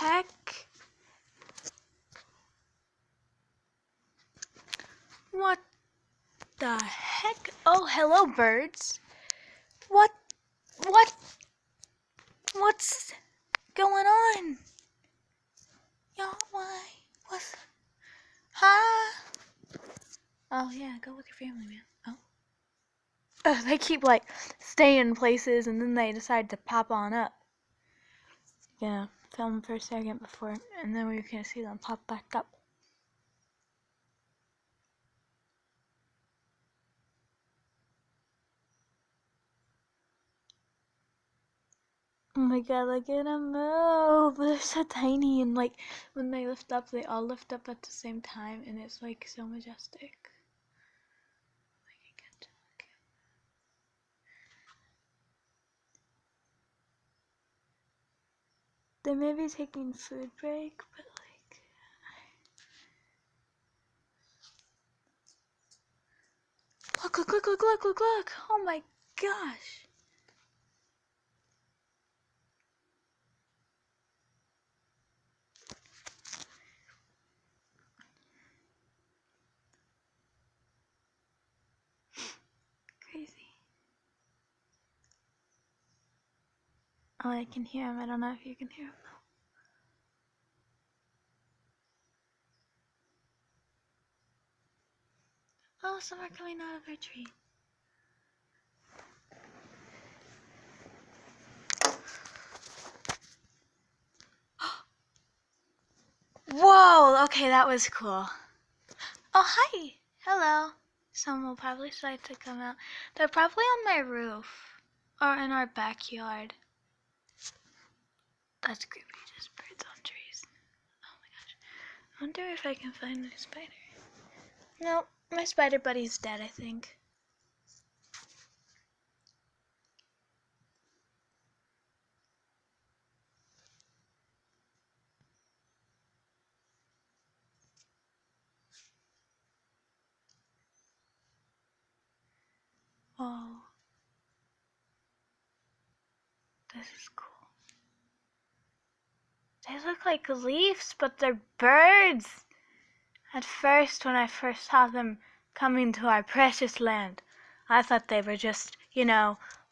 heck? What the heck? Oh, hello, birds. What's going on? Y'all, why? What's... Huh? Oh, yeah, go with your family, man. Oh. They keep, like, staying places, and then they decide to pop on up. Yeah, film for a second before, and then we can see them pop back up. Oh my god, look at them move. They're so tiny, and like when they lift up, they all lift up at the same time, and it's like so majestic. They may be taking food break, but like... Look. Oh my gosh. Crazy. Oh, I can hear him. I don't know if you can hear him though. Oh, some are coming out of our tree. Whoa, okay, that was cool. Oh, hi. Hello. Some will probably decide to come out. They're probably on my roof or in our backyard. That's creepy, just birds on trees. Oh my gosh. I wonder if I can find my spider. No, my spider buddy's dead, I think. Oh. This is cool. They look like leaves, but they're birds. At first, when I first saw them coming to our precious land, I thought they were just,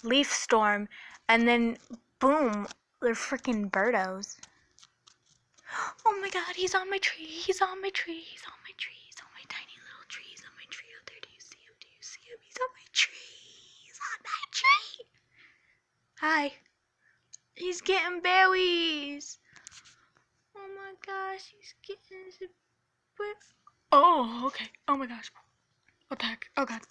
leaf storm, and then, boom, they're freaking birdos. Oh my god, he's on my tree, he's on my tree, he's on my tree, he's on my tiny little tree, he's on my tree out there. Do you see him? Do you see him? He's on my tree, he's on my tree. Hi. He's getting berries. Oh my gosh, he's getting... Oh, okay. Oh my gosh. What the heck? Oh god.